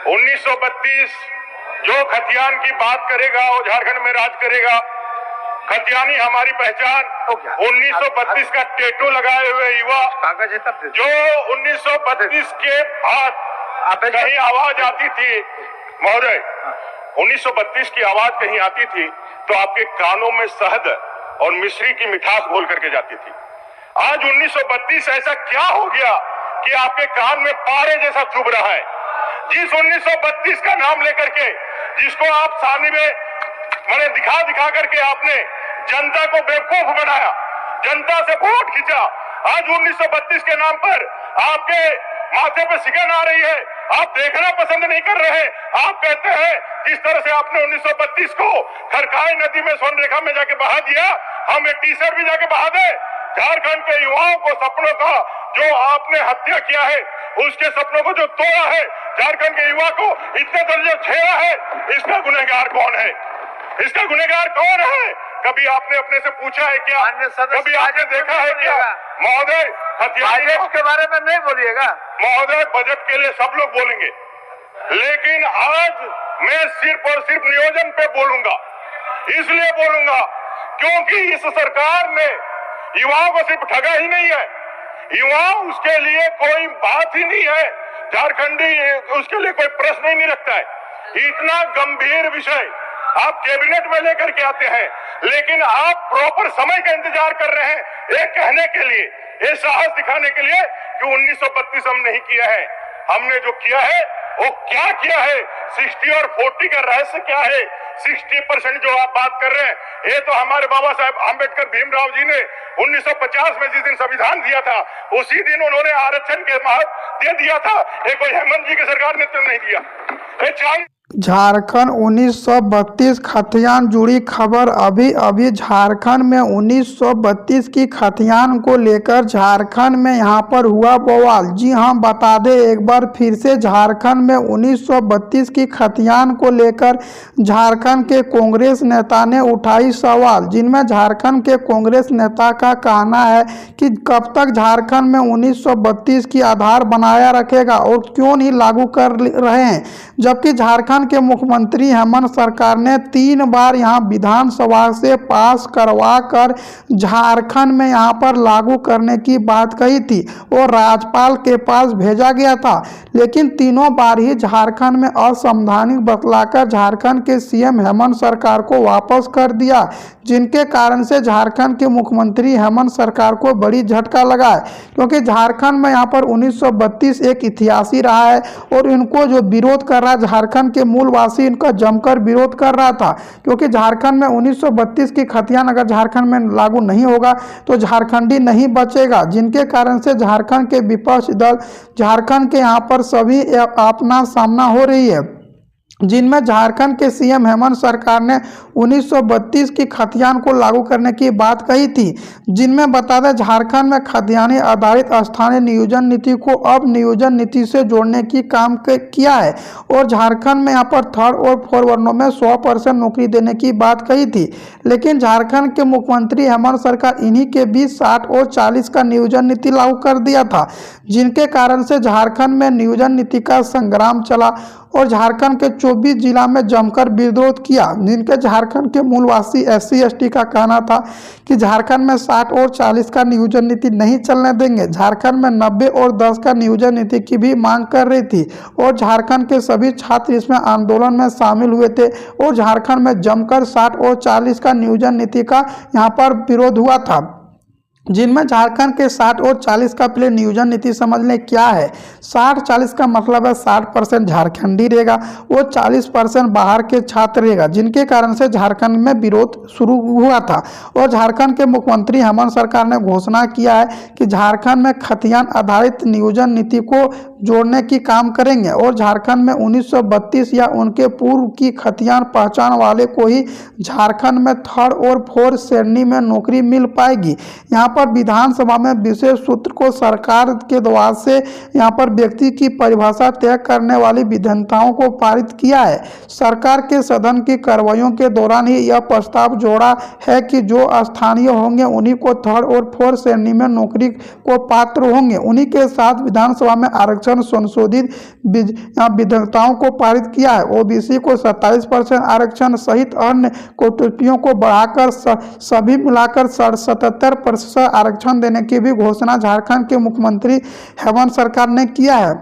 1932 जो खतियान की बात करेगा वो झारखंड में राज करेगा। खतियानी हमारी पहचान। 1932 का टेटू लगाए हुए युवा जो 1932 के बाद कहीं आवाज आती थी, महोदय 1932 की आवाज कहीं आती थी तो आपके कानों में शहद और मिश्री की मिठास घोल करके जाती थी। आज 1932 ऐसा क्या हो गया कि आपके कान में पारे जैसा चुभ रहा है? जिस 1932 का नाम लेकर के जिसको आप सामने में मैंने दिखा करके आपने जनता को बेवकूफ बनाया, जनता से वोट खींचा। आज 1932 के नाम पर आपके माथे पे सिकन आ रही है, आप देखना पसंद नहीं कर रहे। आप कहते हैं जिस तरह से आपने 1932 को खरकाई नदी में सोनरेखा में जाके बहा दिया, हम एक टी-शर्ट भी जाके बहा दे। झारखंड के युवाओं को सपनों का जो आपने हत्या किया है, उसके सपनों को जो तोड़ा है, झारखंड के युवा को इतने दर्जे छेड़ा है, इसका गुनहगार कौन है? इसका गुनहगार कौन है? कभी आपने अपने से पूछा है क्या? कभी आपने देखा है क्या? महोदय बजट के बारे में नहीं बोलिएगा। महोदय बजट के लिए सब लोग बोलेंगे, लेकिन आज मैं सिर्फ और सिर्फ नियोजन पे बोलूंगा। इसलिए बोलूंगा क्योंकि इस सरकार ने युवाओं को सिर्फ ठगा ही नहीं है, युवा उसके लिए कोई बात ही नहीं है, झारखंडी उसके लिए कोई प्रश्न ही नहीं रखता है। इतना गंभीर विषय आप कैबिनेट में लेकर के आते हैं, लेकिन आप प्रॉपर समय का इंतजार कर रहे हैं ये कहने के लिए, ये साहस दिखाने के लिए कि 1932 हम नहीं किया है। हमने जो किया है वो क्या किया है? 60 और 40 का रहस्य क्या है? 60% जो आप बात कर रहे हैं, ये तो हमारे बाबा साहब आंबेडकर भीमराव जी ने 1950 में जिस दिन संविधान दिया था, उसी दिन उन्होंने आरक्षण के महत्व दे दिया था। ये कोई हेमंत जी की सरकार ने तो नहीं दिया। झारखंड 1932 खतियान जुड़ी खबर। अभी झारखंड में 1932 की खतियान को लेकर झारखंड में यहां पर हुआ बवाल। जी हां, बता दें एक बार फिर से, झारखंड में 1932 की खतियान को लेकर झारखंड के कांग्रेस नेता ने उठाई सवाल, जिनमें झारखंड के कांग्रेस नेता का कहना है कि कब तक झारखंड में 1932 की आधार बनाया रखेगा और क्यों नहीं लागू कर रहे हैं, जबकि झारखंड के मुख्यमंत्री हेमंत सरकार ने 3 बार यहां विधानसभा से पास करवा कर झारखंड में यहां पर लागू करने की बात कही थी और राज्यपाल के पास भेजा गया था, लेकिन तीनों बार ही झारखंड में असंवैधानिक बतलाकर झारखंड के सीएम हेमंत सरकार को वापस कर दिया, जिनके कारण से झारखंड के मुख्यमंत्री हेमंत सरकार को बड़ी झटका लगा है, क्योंकि झारखंड में यहाँ पर 1932 एक इतिहास ही रहा है और इनको जो विरोध कर रहा है, झारखंड के मूलवासी इनका जमकर विरोध कर रहा था, क्योंकि झारखंड में 1932 की खतियान अगर झारखंड में लागू नहीं होगा तो झारखंडी नहीं बचेगा, जिनके कारण से झारखंड के विपक्ष दल झारखंड के यहाँ पर सभी अपना सामना हो रही है, जिनमें झारखंड के सीएम हेमंत सरकार ने 1932 की खतियान को लागू करने की बात कही थी, जिनमें बता दें झारखंड में खतियानी आधारित स्थानीय नियोजन नीति को अब नियोजन नीति से जोड़ने की काम किया है और झारखंड में यहाँ पर 3rd और 4th वर्णों में 100% नौकरी देने की बात कही थी, लेकिन झारखंड के मुख्यमंत्री हेमंत सरकार इन्हीं के बीच 60 और 40 का नियोजन नीति लागू कर दिया था, जिनके कारण से झारखंड में नियोजन नीति का संग्राम चला और झारखंड के 24 जिला में जमकर विरोध किया, जिनके झारखंड के मूलवासी SC/ST का कहना था कि झारखंड में 60 और 40 का नियोजन नीति नहीं चलने देंगे। झारखंड में 90 और 10 का नियोजन नीति की भी मांग कर रही थी और झारखंड के सभी छात्र इसमें आंदोलन में शामिल हुए थे और झारखंड में जमकर 60 और 40 का नियोजन नीति का यहाँ पर विरोध हुआ था, जिनमें झारखंड के 60 और 40 का पहले नियोजन नीति समझ लें क्या है। 60-40 का मतलब है 60% झारखंडी रहेगा और 40% बाहर के छात्र रहेगा, जिनके कारण से झारखंड में विरोध शुरू हुआ था और झारखंड के मुख्यमंत्री हेमंत सरकार ने घोषणा किया है कि झारखंड में खतियान आधारित नियोजन नीति को जोड़ने की काम करेंगे और झारखंड में 1932 या उनके पूर्व की खतियान पहचान वाले को ही झारखंड में 3rd और 4th श्रेणी में नौकरी मिल पाएगी। यहाँ पर विधानसभा में विशेष सूत्र को सरकार के द्वारा से यहाँ पर व्यक्ति की परिभाषा तय करने वाली विधेयकों को पारित किया है। सरकार के सदन की कार्रवाइयों के दौरान ही यह प्रस्ताव जोड़ा है कि जो स्थानीय होंगे उन्हीं को थर्ड और फोर्थ श्रेणी में नौकरी को पात्र होंगे। उन्हीं के साथ विधानसभा में आरक्षण संशोधित विधेयकों को पारित किया है। ओबीसी को 27% आरक्षण सहित अन्य कैटेगरियों को बढ़ाकर सभी मिलाकर 77% आरक्षण देने की भी घोषणा झारखंड के मुख्यमंत्री हेमंत सरकार ने किया है,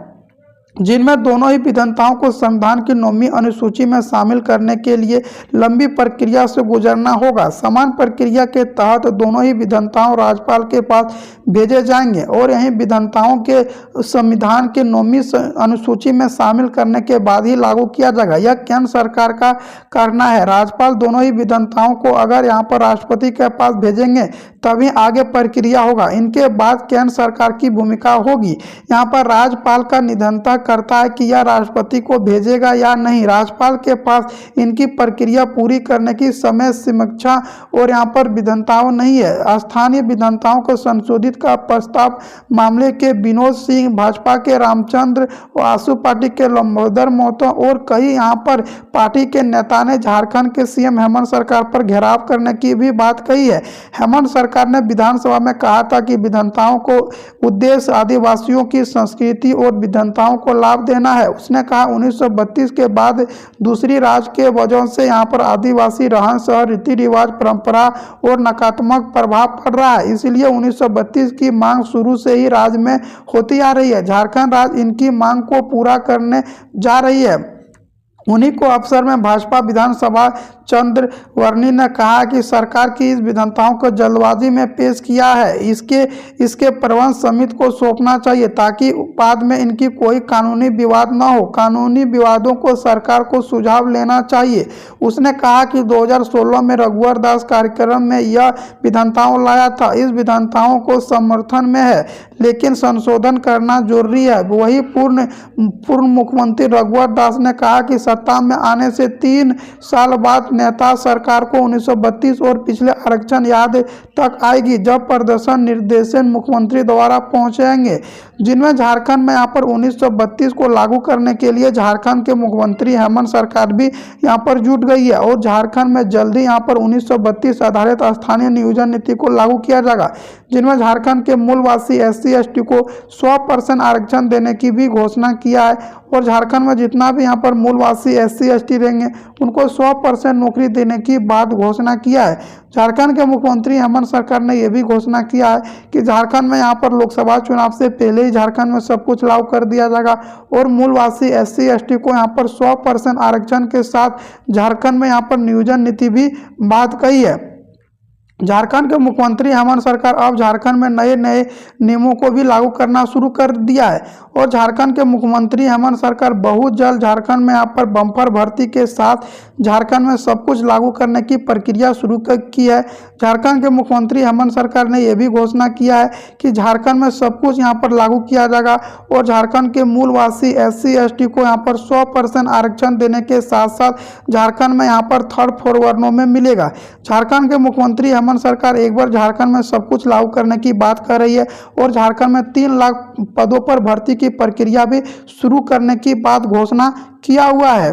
जिनमें दोनों ही विधेयकों को संविधान की 9वीं अनुसूची में शामिल करने के लिए लंबी प्रक्रिया से गुजरना होगा। समान प्रक्रिया के तहत दोनों ही विधेयक राज्यपाल के पास भेजे जाएंगे और यही विधेयकों के संविधान की 9वीं अनुसूची में शामिल करने के बाद ही लागू किया जाएगा। यह केंद्र सरकार का करना है। राज्यपाल दोनों ही विधेयकों को अगर यहाँ पर राष्ट्रपति के पास भेजेंगे तभी आगे प्रक्रिया होगा। इनके बाद केंद्र सरकार की भूमिका होगी। यहाँ पर राज्यपाल का निधनता करता है कि यह राष्ट्रपति को भेजेगा या नहीं। राज्यपाल के पास इनकी प्रक्रिया पूरी करने की समय समीक्षा और यहाँ पर विधेयक नहीं है। स्थानीय विधेयकों को संशोधित का प्रस्ताव मामले के विनोद सिंह, भाजपा के रामचंद्र और आसू पार्टी के लंबोदर महतो और कई यहाँ पर पार्टी के नेता ने झारखंड के सीएम हेमंत सरकार पर घेराव करने की भी बात कही है। हेमंत सरकार ने विधानसभा में कहा था कि विधेयकों को उद्देश्य आदिवासियों की संस्कृति और विधेयकों को लाभ देना है। उसने कहा 1932 के बाद दूसरी राज्य के वजह से यहाँ पर आदिवासी रहन सहन, रीति रिवाज, परंपरा और नकारात्मक प्रभाव पड़ रहा है। इसलिए 1932 की मांग शुरू से ही राज्य में होती आ रही है। झारखंड राज्य इनकी मांग को पूरा करने जा रही है। उन्हीं को अवसर में भाजपा विधानसभा चंद्रवर्णी ने कहा कि सरकार की इस विधेयकों को जल्दबाजी में पेश किया है। इसके प्रबंध समिति को सौंपना चाहिए ताकि बाद में इनकी कोई कानूनी विवाद न हो। कानूनी विवादों को सरकार को सुझाव लेना चाहिए। उसने कहा कि 2016 में रघुवर दास कार्यक्रम में यह विधेयक लाया था। इस विधेयकों को समर्थन में है लेकिन संशोधन करना जरूरी है। वही पूर्व मुख्यमंत्री रघुवर दास ने कहा कि सत्ता में आने से 3 साल बाद नेता सरकार को 1932 और पिछले आरक्षण याद तक आएगी जब प्रदर्शन निर्देशन मुख्यमंत्री द्वारा पहुंचेंगे, जिनमें झारखंड में यहाँ पर 1932 को लागू करने के लिए झारखंड के मुख्यमंत्री हेमंत सरकार भी यहाँ पर जुट गई है और झारखंड में जल्दी यहाँ पर 1932 आधारित स्थानीय नियोजन नीति को लागू किया जाएगा, जिनमें झारखंड के मूलवासी SC/ST को 100% आरक्षण देने की भी घोषणा किया है और झारखंड में जितना भी यहाँ पर मूलवासी SC/ST रहेंगे उनको 100% नौकरी देने की बात घोषणा किया है। झारखंड के मुख्यमंत्री हेमंत सरकार ने यह भी घोषणा किया है कि झारखंड में यहाँ पर लोकसभा चुनाव से पहले ही झारखंड में सब कुछ लागू कर दिया जाएगा और मूलवासी SC/ST को यहाँ पर 100% आरक्षण के साथ झारखंड में यहाँ पर नियोजन नीति भी बात कही है। झारखंड के मुख्यमंत्री हेमंत सरकार अब झारखंड में नए नियमों को भी लागू करना शुरू कर दिया है और झारखंड के मुख्यमंत्री हेमंत सरकार बहुत जल्द झारखंड में यहाँ पर बम्पर भर्ती के साथ झारखंड में सब कुछ लागू करने की प्रक्रिया शुरू की है। झारखंड के मुख्यमंत्री हेमंत सरकार ने यह भी घोषणा किया है कि झारखंड में सब कुछ यहाँ पर लागू किया जाएगा और झारखंड के मूलवासी SC/ST को यहाँ पर 100% आरक्षण देने के साथ साथ झारखंड में यहाँ पर 3rd-4th वर्णों में मिलेगा। झारखंड के मुख्यमंत्री हेमंत सरकार एक बार झारखंड में सब कुछ लागू करने की बात कर रही है और झारखंड में 3 लाख पदों पर भर्ती की प्रक्रिया भी शुरू करने की बात घोषणा किया हुआ है।